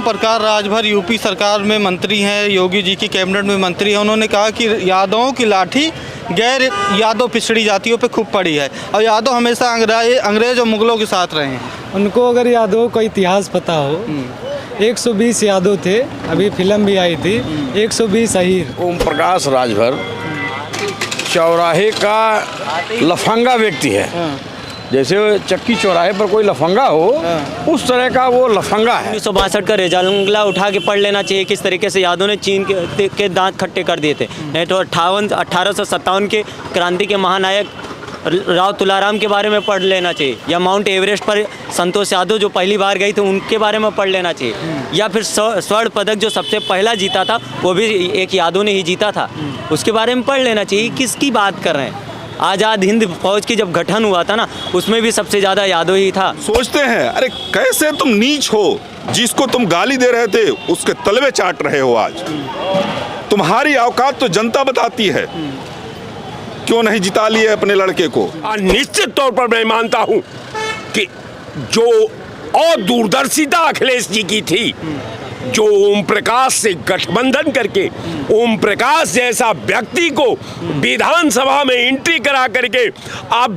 Prakash Rajbhar UP सरकार में मंत्री हैं, योगी जी की कैबिनेट में मंत्री हैं। उन्होंने कहा कि यादवों की लाठी गैर यादव पिछड़ी जातियों पे खूब पड़ी है और यादव हमेशा अंग्रेज और मुगलों के साथ रहे हैं। उनको अगर यादवों का इतिहास पता हो, 120 यादव थे, अभी फिल्म भी आई थी 120 अहीर। ओम प्रकाश राजभर चौराहे का लफंगा व्यक्ति है। जैसे चक्की चौराहे पर कोई लफंगा हो, उस तरह का वो लफंगा है। 1962 का रेजांगला उठा के पढ़ लेना चाहिए किस तरीके से यादव ने चीन के दांत खट्टे कर दिए थे। नहीं तो 1857 के क्रांति के महानायक राव तुलाराम के बारे में पढ़ लेना चाहिए, या माउंट एवरेस्ट पर संतोष यादव जो पहली बार गई थे उनके बारे में पढ़ लेना चाहिए, या फिर स्वर्ण पदक जो सबसे पहला जीता था वो भी एक यादव ने ही जीता था, उसके बारे में पढ़ लेना चाहिए। किसकी बात कर रहे हैं? आज़ाद हिंद फौज की जब गठन हुआ था ना, उसमें भी सबसे ज़्यादा यादव ही था। सोचते हैं अरे कैसे तुम नीच हो, जिसको तुम गाली दे रहे थे उसके तलवे चाट रहे हो। आज तुम्हारी औकात तो जनता बताती है। क्यों नहीं जिता लिए अपने लड़के को? निश्चित तौर पर मैं मानता हूं कि जो और दूरदर्शिता अखिलेश जी की थी, जो ओम प्रकाश से गठबंधन करके ओम प्रकाश जैसा व्यक्ति को विधानसभा में एंट्री करा करके आप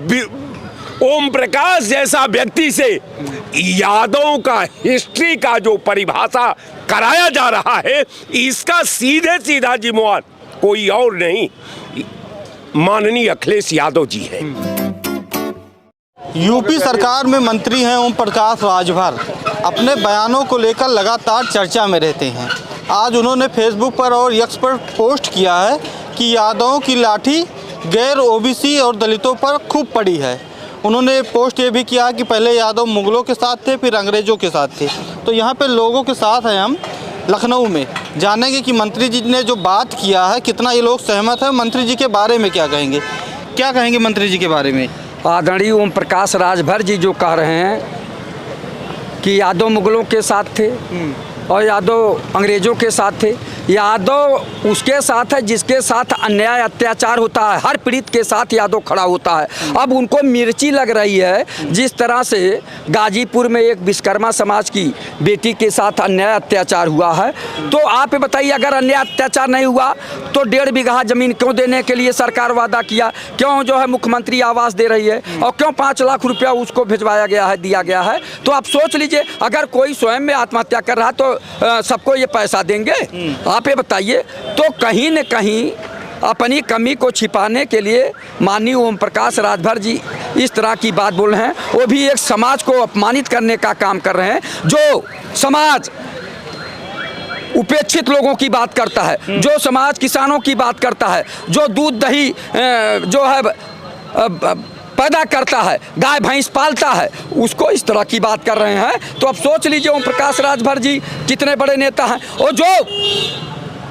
ओम प्रकाश जैसा व्यक्ति से यादवों का हिस्ट्री का जो परिभाषा कराया जा रहा है, इसका सीधे सीधा जिम्मेवार कोई और नहीं, माननीय अखिलेश यादव जी हैं। यूपी सरकार में मंत्री हैं ओम प्रकाश राजभर, अपने बयानों को लेकर लगातार चर्चा में रहते हैं। आज उन्होंने फेसबुक पर और एक्स पर पोस्ट किया है कि यादवों की लाठी गैर ओबीसी और दलितों पर खूब पड़ी है। उन्होंने पोस्ट ये भी किया कि पहले यादव मुगलों के साथ थे, फिर अंग्रेज़ों के साथ थे। तो यहाँ पे लोगों के साथ हैं हम लखनऊ में, जानेंगे कि मंत्री जी ने जो बात किया है कितना ये लोग सहमत हैं। मंत्री जी के बारे में क्या कहेंगे, क्या कहेंगे मंत्री जी के बारे में? आदरणीय ओम प्रकाश राजभर जी जो कह रहे हैं कि यादव मुगलों के साथ थे और यादव अंग्रेज़ों के साथ थे, यादव उसके साथ है जिसके साथ अन्याय अत्याचार होता है, हर पीड़ित के साथ यादव खड़ा होता है। अब उनको मिर्ची लग रही है जिस तरह से गाजीपुर में एक विश्वकर्मा समाज की बेटी के साथ अन्याय अत्याचार हुआ है। तो आप बताइए, अगर अन्याय अत्याचार नहीं हुआ तो 1.5 बीघा ज़मीन क्यों देने के लिए सरकार वादा किया? क्यों जो है मुख्यमंत्री आवास दे रही है और क्यों 5 लाख रुपया उसको भिजवाया गया है, दिया गया है? तो आप सोच लीजिए, अगर कोई स्वयं में आत्महत्या कर रहा है तो सबको ये पैसा देंगे? आप ये बताइए। तो कहीं न कहीं अपनी कमी को छिपाने के लिए माननीय ओम प्रकाश राजभर जी इस तरह की बात बोल रहे हैं। वो भी एक समाज को अपमानित करने का काम कर रहे हैं। जो समाज उपेक्षित लोगों की बात करता है, जो समाज किसानों की बात करता है, जो दूध दही जो है पैदा करता है, गाय भैंस पालता है, उसको इस तरह की बात कर रहे हैं। तो अब सोच लीजिए ओम प्रकाश राजभर जी कितने बड़े नेता हैं। और जो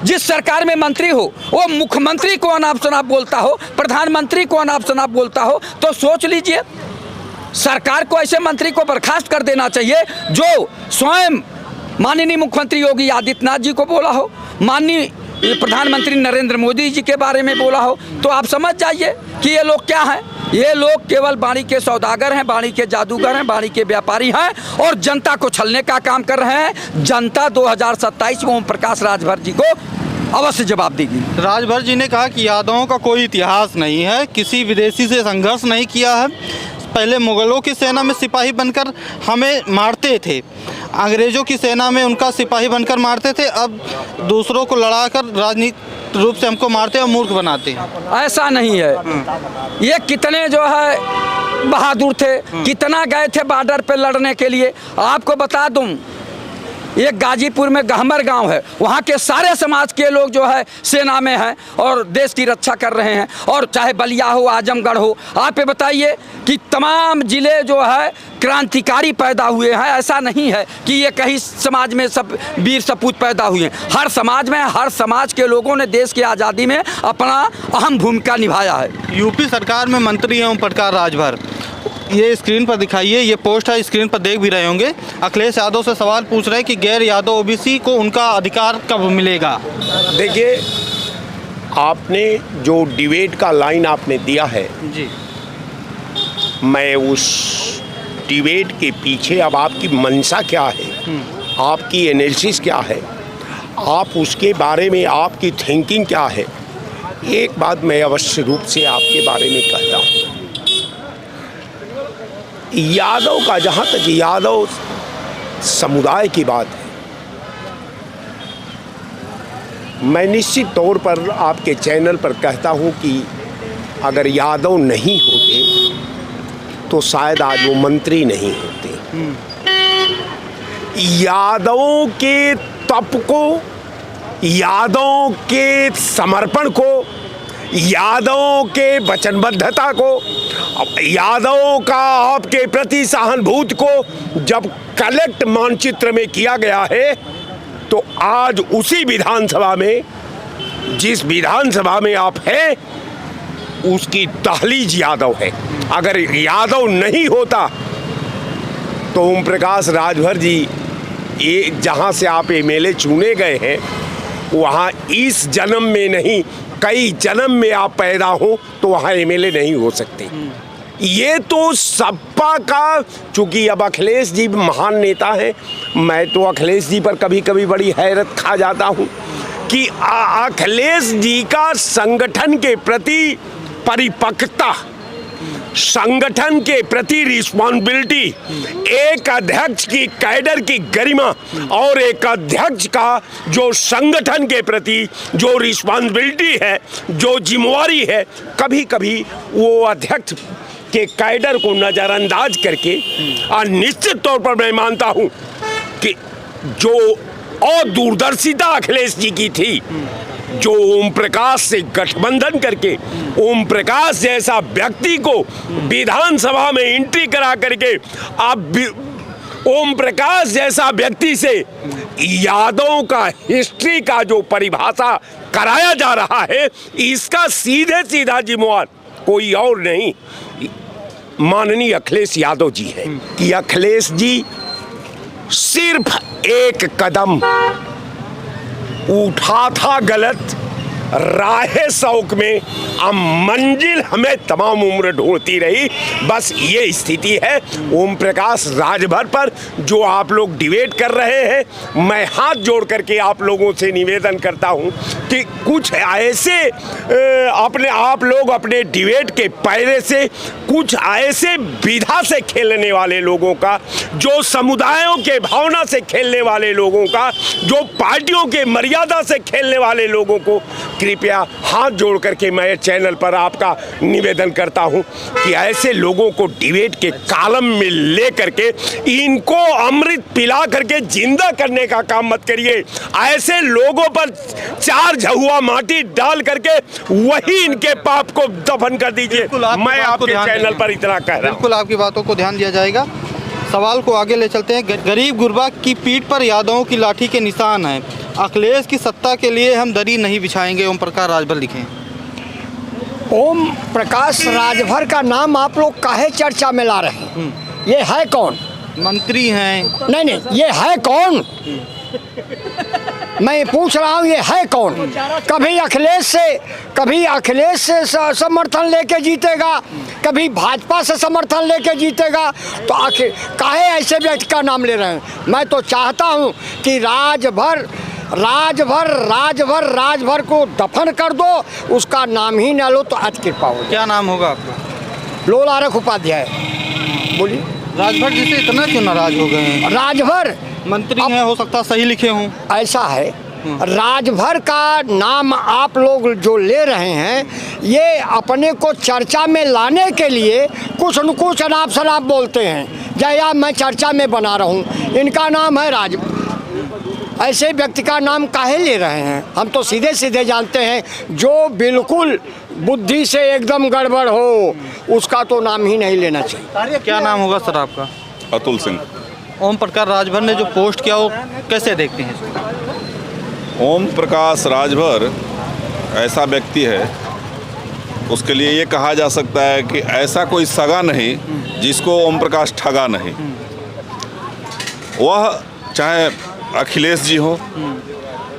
जिस सरकार में मंत्री हो वो मुख्यमंत्री को अनाप शनाप बोलता हो, प्रधानमंत्री को अनाप शनाप बोलता हो, तो सोच लीजिए सरकार को ऐसे मंत्री को बर्खास्त कर देना चाहिए जो स्वयं माननीय मुख्यमंत्री योगी आदित्यनाथ जी को बोला हो, माननीय प्रधानमंत्री नरेंद्र मोदी जी के बारे में बोला हो। तो आप समझ जाइए कि ये लोग क्या हैं। ये लोग केवल वाणी के सौदागर हैं, वाणी के जादूगर हैं, वाणी के व्यापारी हैं और जनता को छलने का काम कर रहे हैं। जनता 2027 में ओम प्रकाश राजभर जी को अवश्य जवाब देगी। राजभर जी ने कहा कि यादवों का कोई इतिहास नहीं है, किसी विदेशी से संघर्ष नहीं किया है। पहले मुगलों की सेना में सिपाही बनकर हमें मारते थे, अंग्रेज़ों की सेना में उनका सिपाही बनकर मारते थे, अब दूसरों को लड़ाकर राजनीतिक रूप से हमको मारते और मूर्ख बनाते हैं। ऐसा नहीं है। ये कितने जो है बहादुर थे, कितना गए थे बॉर्डर पे लड़ने के लिए। आपको बता दूं, एक गाजीपुर में गहमर गांव है, वहाँ के सारे समाज के लोग जो है सेना में हैं और देश की रक्षा कर रहे हैं। और चाहे बलिया हो, आजमगढ़ हो, आप ये बताइए कि तमाम ज़िले जो है क्रांतिकारी पैदा हुए हैं। ऐसा नहीं है कि ये कहीं समाज में सब वीर सपूत पैदा हुए हैं। हर समाज में, हर समाज के लोगों ने देश की आज़ादी में अपना अहम भूमिका निभाया है। यूपी सरकार में मंत्री हैं ओम प्रकाश राजभर, ये स्क्रीन पर दिखाइए, ये पोस्ट है, स्क्रीन पर देख भी रहे होंगे। अखिलेश यादव से सवाल पूछ रहे हैं कि गैर यादव ओबीसी को उनका अधिकार कब मिलेगा? देखिए, आपने जो डिबेट का लाइन आपने दिया है जी, मैं उस डिबेट के पीछे अब आपकी मंशा क्या है आपकी एनालिसिस क्या है, आप उसके बारे में आपकी थिंकिंग क्या है। एक बात मैं अवश्य रूप से आपके बारे में कहता हूँ, यादव का, जहाँ तक यादव समुदाय की बात है, मैं निश्चित तौर पर आपके चैनल पर कहता हूँ कि अगर यादव नहीं होते तो शायद आज वो मंत्री नहीं होते। यादवों के तप को, यादवों के समर्पण को, यादवों के वचनबद्धता को, यादवों का आपके प्रति सहानुभूति को जब कलेक्ट मानचित्र में किया गया है, तो आज उसी विधानसभा में, जिस विधानसभा में आप हैं, उसकी दहलीज यादव है। अगर यादव नहीं होता तो ओम प्रकाश राजभर जी, ये जहाँ से आप एमएलए चुने गए हैं, वहाँ इस जन्म में नहीं, कई जन्म में आप पैदा हो तो वहाँ एमएलए नहीं हो सकते। ये तो सपा का, चूंकि अब अखिलेश जी महान नेता हैं, मैं तो अखिलेश जी पर कभी कभी बड़ी हैरत खा जाता हूँ कि अखिलेश जी का संगठन के प्रति परिपक्वता, संगठन के प्रति रिस्पॉन्सिबिलिटी, एक अध्यक्ष की कैडर की गरिमा और एक अध्यक्ष का जो संगठन के प्रति जो रिस्पॉन्सिबिलिटी है, जो जिम्मेवारी है, कभी कभी वो अध्यक्ष के कैडर को नज़रअंदाज करके, और निश्चित तौर पर मैं मानता हूँ कि जो अदूरदर्शिता अखिलेश जी की थी, जो ओम प्रकाश से गठबंधन करके ओम प्रकाश जैसा व्यक्ति को विधानसभा में एंट्री करा करके अब ओम प्रकाश जैसा व्यक्ति से यादवों का हिस्ट्री का जो परिभाषा कराया जा रहा है, इसका सीधे सीधा जिम्मेवार कोई और नहीं, माननीय अखिलेश यादव जी है। कि अखिलेश जी सिर्फ एक कदम उठा था गलत, राहे शौक में अब मंजिल हमें तमाम उम्र ढूंढती रही। बस ये स्थिति है। ओम प्रकाश राजभर पर जो आप लोग डिबेट कर रहे हैं, मैं हाथ जोड़ करके आप लोगों से निवेदन करता हूं कि कुछ ऐसे अपने आप लोग अपने डिबेट के पैरे से, कुछ ऐसे विधा से खेलने वाले लोगों का, जो समुदायों के भावना से खेलने वाले लोगों का, जो पार्टियों के मर्यादा से खेलने वाले लोगों को कृपया हाथ जोड़ करके मैं चैनल पर आपका निवेदन करता हूं कि ऐसे लोगों को डिबेट के कॉलम में ले करके इनको अमृत पिला करके जिंदा करने का काम मत करिए। ऐसे लोगों पर चार झहुआ माटी डाल करके वही इनके पाप को दफन कर दीजिए। मैं आपके चैनल पर इतना कह रहा हूं। बिल्कुल आपकी बातों को ध्यान दिया जाएगा। सवाल को आगे ले चलते हैं। गरीब गुरबा की पीठ पर यादवों की लाठी के निशान हैं। अखिलेश की सत्ता के लिए हम दरी नहीं बिछाएंगे, ओम प्रकाश राजभर लिखे। ओम प्रकाश राजभर का नाम आप लोग काहे चर्चा में ला रहे हैं? ये है कौन? मंत्री हैं। नहीं, ये है कौन? मैं पूछ रहा हूँ, ये है कौन? कभी अखिलेश से समर्थन लेके जीतेगा, कभी भाजपा से समर्थन लेके जीतेगा, तो आखिर काहे ऐसे व्यक्ति का नाम ले रहे हैं? मैं तो चाहता हूँ कि राजभर को दफन कर दो, उसका नाम ही ना लो तो आज कृपा हो। क्या नाम होगा आपका? लोलारक उपाध्याय। बोलिए। राजभर जी से इतना क्यों नाराज हो गए हैं? राजभर मंत्री हैं, हो सकता सही लिखे हों। ऐसा है, राजभर का नाम आप लोग जो ले रहे हैं, ये अपने को चर्चा में लाने के लिए कुछ न कुछ अनाप शनाप बोलते हैं। जया मैं चर्चा में बना रहा हूँ, इनका नाम है राजभर। ऐसे व्यक्ति का नाम काहे ले रहे हैं? हम तो सीधे सीधे जानते हैं, जो बिल्कुल बुद्धि से एकदम गड़बड़ हो उसका तो नाम ही नहीं लेना चाहिए। क्या नाम होगा सर आपका? अतुल सिंह। ओम प्रकाश राजभर ने जो पोस्ट किया वो कैसे देखते हैं इसको? ओम प्रकाश राजभर ऐसा व्यक्ति है, उसके लिए ये कहा जा सकता है कि ऐसा कोई सगा नहीं जिसको ओम प्रकाश ठगा नहीं। वह चाहे अखिलेश जी हो,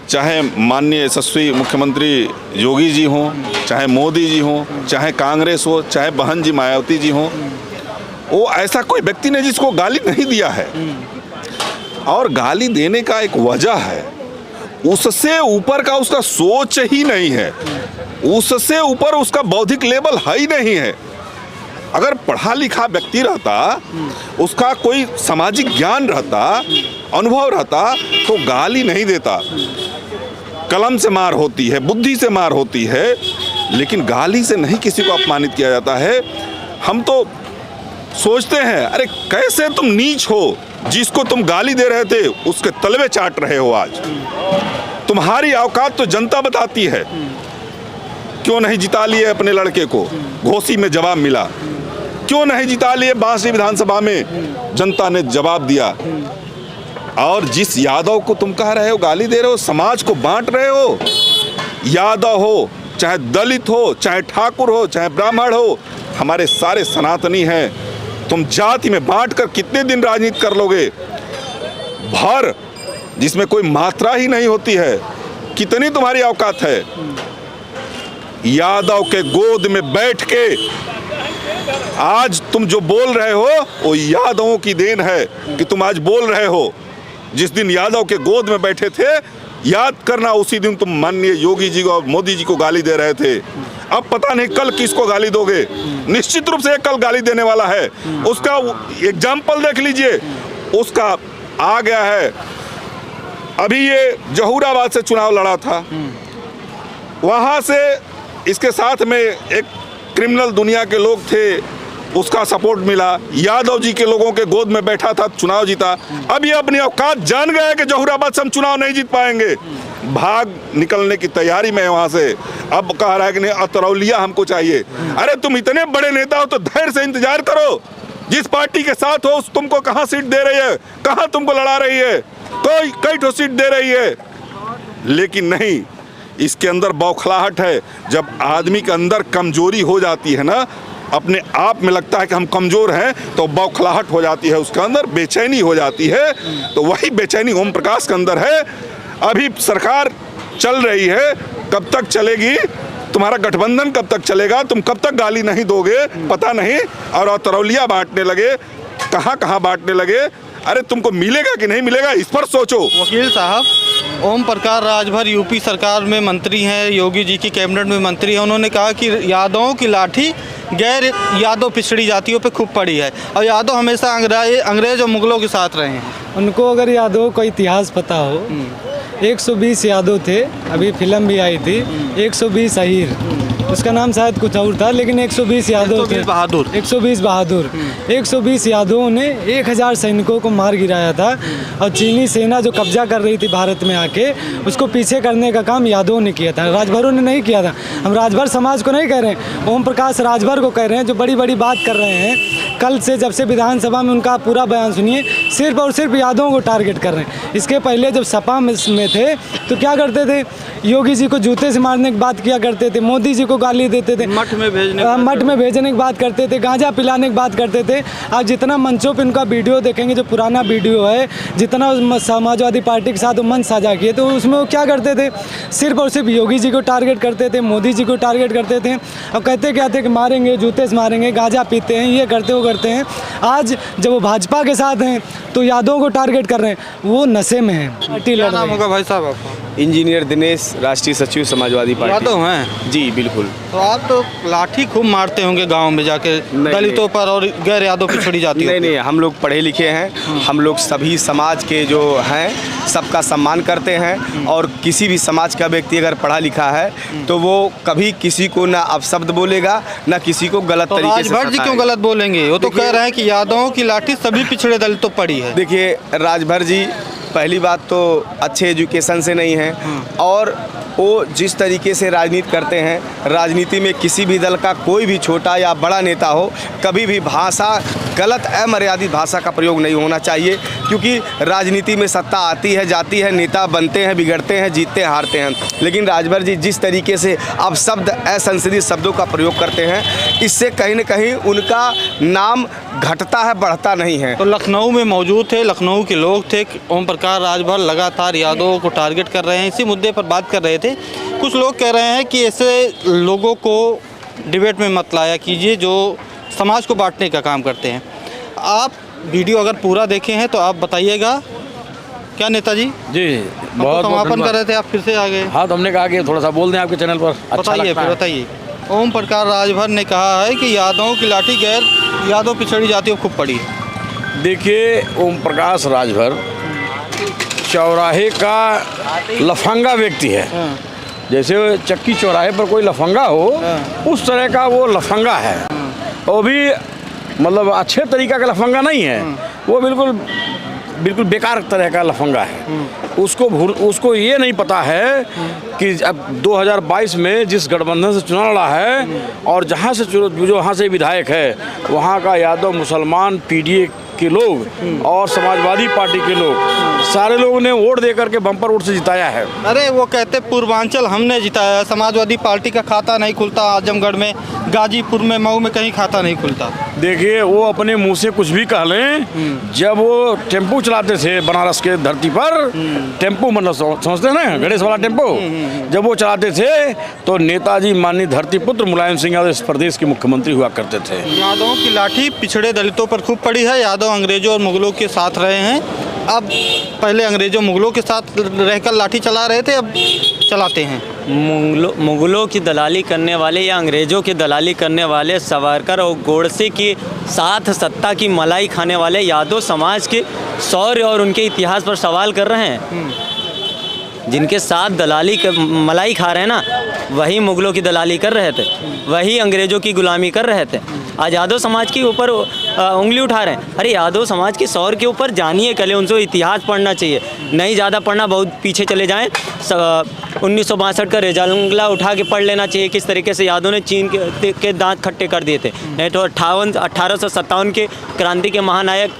चाहे माननीय यशस्वी मुख्यमंत्री योगी जी हो, चाहे मोदी जी हो, चाहे कांग्रेस हो, चाहे बहन जी मायावती जी हो, वो ऐसा कोई व्यक्ति नहीं जिसको गाली नहीं दिया है। और गाली देने का एक वजह है, उससे ऊपर का उसका सोच ही नहीं है, उससे ऊपर उसका बौद्धिक लेवल है ही नहीं है। अगर पढ़ा लिखा व्यक्ति रहता, उसका कोई सामाजिक ज्ञान रहता, अनुभव रहता, तो गाली नहीं देता। कलम से मार होती है, बुद्धि से मार होती है, लेकिन गाली से नहीं किसी को अपमानित किया जाता है। हम तो सोचते हैं, अरे कैसे तुम नीच हो, जिसको तुम गाली दे रहे थे उसके तलवे चाट रहे हो आज। तुम्हारी औकात तो जनता बताती है। क्यों नहीं जिता लिए अपने लड़के को, घोसी में जवाब मिला। क्यों नहीं जिता लिए, बांसुरी विधानसभा में जनता ने जवाब दिया। और जिस यादव को तुम कह रहे हो, गाली दे रहे हो, समाज को बांट रहे हो, यादव हो, चाहे दलित हो, चाहे ठाकुर हो, चाहे ब्राह्मण हो, हमारे सारे सनातनी हैं। तुम जाति में बांटकर कितने दिन राजनीति कर लोगे? भर जिसमें कोई मात्रा ही नहीं होती है, कितनी तुम्हारी औकात है? यादव के गोद में बैठ के आज तुम जो बोल रहे हो वो यादवों की देन है कि तुम आज बोल रहे हो। जिस दिन यादव के गोद में बैठे थे, याद करना, उसी दिन तुम माननीय योगी जी को और मोदी जी को गाली दे रहे थे। अब पता नहीं कल किसको गाली दोगे। निश्चित रूप से कल गाली देने वाला है। उसका एग्जाम्पल देख लीजिए, उसका आ गया है। अभी ये जहूराबाद से चुनाव लड़ा था, वहां से इसके साथ में एक क्रिमिनल दुनिया के लोग थे, उसका सपोर्ट मिला। यादव जी के लोगों के गोद में बैठा था, चुनाव जीता। अब ये अपनी औकात जान गया है कि जहूराबाद से हम चुनाव नहीं जीत पाएंगे, भाग निकलने की तैयारी में है वहां से। अब कह रहा है कि नहीं, अतरौलिया हमको चाहिए। अरे तुम इतने बड़े नेता हो तो धैर्य से इंतजार करो। जिस पार्टी के साथ हो तुमको कहाँ सीट दे रही है, कहाँ तुमको लड़ा रही है, कोई कई ठो सीट दे रही है। लेकिन नहीं, इसके अंदर बौखलाहट है। जब आदमी के अंदर कमजोरी हो जाती है ना, अपने आप में लगता है कि हम कमजोर हैं, तो बौखलाहट हो जाती है, उसके अंदर बेचैनी हो जाती है। तो वही बेचैनी ओम प्रकाश के अंदर है। अभी सरकार चल रही है, कब तक चलेगी, तुम्हारा गठबंधन कब तक चलेगा, तुम कब तक गाली नहीं दोगे पता नहीं। और अतरौलिया बांटने लगे, कहाँ कहाँ बांटने लगे। अरे तुमको मिलेगा कि नहीं मिलेगा, इस पर सोचो। वकील साहब, ओम प्रकाश राजभर यूपी सरकार में मंत्री हैं, योगी जी की कैबिनेट में मंत्री हैं। उन्होंने कहा कि यादवों की लाठी गैर यादव पिछड़ी जातियों पे खूब पड़ी है और यादव हमेशा अंग्रेज और मुगलों के साथ रहे हैं। उनको अगर यादवों का इतिहास पता हो, 120 यादव थे, अभी फिल्म भी आई थी 120 अहीर, उसका नाम शायद कुछ और था, लेकिन 120 यादव थे। 120 बहादुर 120 यादवों ने 1000 सैनिकों को मार गिराया था। और चीनी सेना जो कब्जा कर रही थी भारत में आके, उसको पीछे करने का काम यादवों ने किया था, राजभरों ने नहीं किया था। हम राजभर समाज को नहीं कह रहे हैं, ओम प्रकाश राजभर को कह रहे हैं, जो बड़ी बड़ी बात कर रहे हैं। कल से जब से विधानसभा में उनका पूरा बयान सुनिए, सिर्फ और सिर्फ यादवों को टारगेट कर रहे हैं। इसके पहले जब सपा में थे तो क्या करते थे, योगी जी को जूते से मारने की बात किया करते थे, मोदी जी को गाली देते थे, मठ में भेजने की बात करते थे, गांजा पिलाने की बात करते थे। आज जितना मंचों पे उनका वीडियो देखेंगे, जो पुराना वीडियो है, जितना समाजवादी पार्टी के साथ मंच साझा किए, तो उसमें वो क्या करते थे, सिर्फ और सिर्फ योगी जी को टारगेट करते थे, मोदी जी को टारगेट करते थे। और कहते क्या थे कि मारेंगे, जूते से मारेंगे, गांजा पीते हैं, ये करते वो करते हैं। आज जब वो भाजपा के साथ हैं तो यादवों को टारगेट कर रहे हैं, वो नशे में हैं। क्या नाम होगा भाई साहब आपका? इंजीनियर दिनेश, राष्ट्रीय सचिव समाजवादी पार्टी। यादव हैं जी बिल्कुल। तो आप तो लाठी खूब मारते होंगे गांव में जाके दलितों पर और गैर यादव पिछड़ी जातियों पर। नहीं, हम लोग पढ़े लिखे हैं, हम लोग सभी समाज के जो हैं सबका सम्मान करते हैं। और किसी भी समाज का व्यक्ति अगर पढ़ा लिखा है तो वो कभी किसी को ना अपशब्द बोलेगा, ना किसी को गलत तो तरीके से। राजभर जी क्यों गलत बोलेंगे? वो तो कह रहे हैं कि यादवों की लाठी सभी पिछड़े दलितों पड़ी है। देखिए, राजभर जी पहली बात तो अच्छे एजुकेशन से नहीं है, और वो जिस तरीके से राजनीति करते हैं, राजनीति में किसी भी दल का कोई भी छोटा या बड़ा नेता हो, कभी भी भाषा, गलत अमर्यादित भाषा का प्रयोग नहीं होना चाहिए। क्योंकि राजनीति में सत्ता आती है जाती है, नेता बनते हैं बिगड़ते हैं, जीतते हैं हारते हैं। लेकिन राजभर जी जिस तरीके से अब शब्द असंसदीय शब्दों का प्रयोग करते हैं, इससे कहीं न कहीं उनका नाम घटता है, बढ़ता नहीं है। तो लखनऊ में मौजूद थे, लखनऊ के लोग थे, ओम प्रकाश राजभर लगातार यादवों को टारगेट कर रहे हैं, इसी मुद्दे पर बात कर रहे थे। कुछ लोग कह रहे हैं कि ऐसे लोगों को डिबेट में मत लाया कीजिए जो समाज को बांटने का काम करते हैं। आप वीडियो अगर पूरा देखे हैं तो आप बताइएगा क्या नेताजी जी आपको बहुत समापन कर रहे थे, आप फिर से आ गए। हाँ, तो हमने कहा कि थोड़ा सा बोल दें आपके चैनल पर। अच्छा बताइए लगता फिर है। बताइए। ओम प्रकाश राजभर ने कहा है कि यादवों की लाठी गैर यादव पिछड़ी जातियों खूब पड़ी है। देखिए, ओम प्रकाश राजभर चौराहे का लफंगा व्यक्ति है। जैसे चक्की चौराहे पर कोई लफंगा हो, उस तरह का वो लफंगा है। वो भी मतलब अच्छे तरीका का लफंगा नहीं है, वो बिल्कुल बेकार तरह का लफंगा है। उसको ये नहीं पता है कि अब 2022 में जिस गठबंधन से चुनाव लड़ा है और जहाँ से जो वहाँ से विधायक है, वहाँ का यादव, मुसलमान, पीडीए के लोग और समाजवादी पार्टी के लोग, सारे लोगों ने वोट दे करके बम्पर वोट से जिताया है। अरे वो कहते पूर्वांचल हमने जिताया, समाजवादी पार्टी का खाता नहीं खुलता आजमगढ़ में, गाजीपुर में, मऊ में कहीं खाता नहीं खुलता। देखिए, वो अपने मुंह से कुछ भी कह लें, जब वो टेम्पो चलाते थे बनारस के धरती पर, टेम्पो मतलब समझते हैं ना, गणेश वाला टेम्पो, जब वो चलाते थे तो नेताजी माननीय धरती पुत्र मुलायम सिंह यादव इस प्रदेश के मुख्यमंत्री हुआ करते थे। यादवों की लाठी पिछड़े दलितों पर खूब पड़ी है। यादव अंग्रेजों और मुगलों के साथ रहे हैं, अब पहले अंग्रेजों मुगलों के साथ रहकर लाठी चला रहे थे, अब चलाते हैं। मुगलों की दलाली करने वाले या अंग्रेज़ों की दलाली करने वाले सावरकर और गोडसे के साथ सत्ता की मलाई खाने वाले यादव समाज के शौर्य और उनके इतिहास पर सवाल कर रहे हैं। जिनके साथ मलाई खा रहे हैं ना, वही मुगलों की दलाली कर रहे थे, वही अंग्रेज़ों की गुलामी कर रहे थे। आज यादव समाज के ऊपर उंगली उठा रहे हैं। अरे यादव समाज के शौर्य के ऊपर जानिए, कल उनको इतिहास पढ़ना चाहिए, नहीं ज़्यादा पढ़ना, बहुत पीछे चले जाएं। 1962 का रेजांगला उठा के पढ़ लेना चाहिए, किस तरीके से यादव ने चीन के दांत खट्टे कर दिए थे। नहीं तो 1857 के क्रांति के महानायक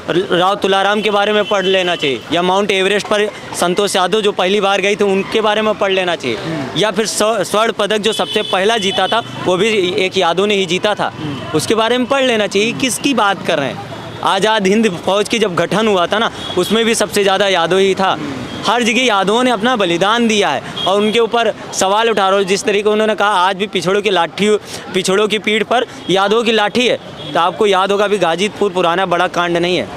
राव तुलाराम के बारे में पढ़ लेना चाहिए, या माउंट एवरेस्ट पर संतोष यादव जो पहली बार गई थे उनके बारे में पढ़ लेना चाहिए, या फिर स्वर्ण पदक जो सबसे पहला जीता था वो भी एक यादव ने ही जीता था, उसके बारे में पढ़ लेना चाहिए। किसकी बात कर रहे हैं? आज़ाद हिंद फौज की जब गठन हुआ था ना, उसमें भी सबसे ज़्यादा यादव ही था। हर जगह यादवों ने अपना बलिदान दिया है और उनके ऊपर सवाल उठा रहे हो। जिस तरीके उन्होंने कहा आज भी पिछड़ों की पीठ पर यादवों की लाठी है, तो आपको याद होगा भी गाजीपुर पुराना बड़ा कांड नहीं है।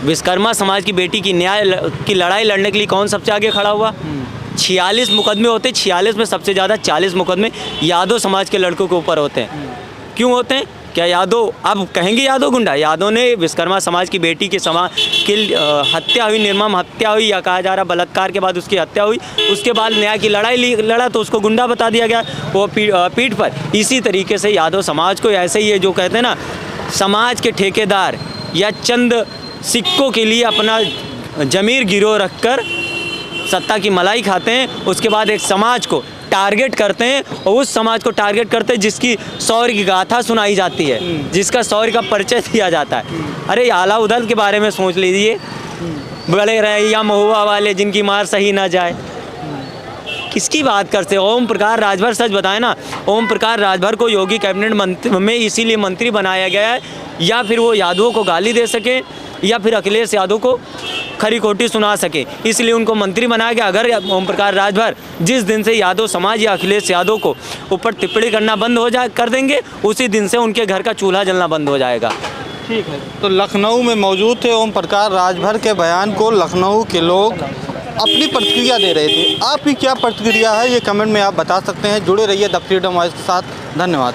विश्वकर्मा समाज की बेटी की न्याय की लड़ाई लड़ने के लिए कौन सबसे आगे खड़ा हुआ? 46 मुकदमे होते, 46 में सबसे ज़्यादा 40 मुकदमे यादव समाज के लड़कों के ऊपर होते हैं। क्यों होते हैं? क्या यादव अब कहेंगे यादव गुंडा? यादव ने विश्वकर्मा समाज की बेटी के हत्या हुई, निर्मम हत्या हुई, या कहा जा रहा बलात्कार के बाद उसकी हत्या हुई, उसके बाद न्याय की लड़ाई लड़ा तो उसको गुंडा बता दिया गया वो पीठ पर। इसी तरीके से यादव समाज को ऐसे ही है, जो कहते हैं ना, समाज के ठेकेदार या चंद सिक्कों के लिए अपना ज़मीर गिरोह रखकर सत्ता की मलाई खाते हैं, उसके बाद एक समाज को टारगेट करते हैं और उस समाज को टारगेट करते हैं जिसकी शौर्य की गाथा सुनाई जाती है, जिसका शौर्य का परिचय दिया जाता है। अरे आला उदल के बारे में सोच लीजिए, बड़े रहे या महुआ वाले जिनकी मार सही ना जाए, किसकी बात करते? ओम प्रकाश राजभर, सच बताए ना, ओम प्रकाश राजभर को योगी कैबिनेट में इसीलिए मंत्री बनाया गया है, या फिर वो यादवों को गाली दे सके या फिर अखिलेश यादव को खरी खोटी सुना सके, इसलिए उनको मंत्री बनाया गया। अगर ओम प्रकाश राजभर जिस दिन से यादव समाज या अखिलेश यादव को ऊपर टिप्पणी करना बंद कर देंगे, उसी दिन से उनके घर का चूल्हा जलना बंद हो जाएगा। ठीक है, तो लखनऊ में मौजूद थे ओम प्रकाश राजभर के बयान को लखनऊ के लोग अपनी प्रतिक्रिया दे रहे थे। आपकी क्या प्रतिक्रिया है ये कमेंट में आप बता सकते हैं। जुड़े रहिए द फ्रीडम वॉइस के साथ। धन्यवाद।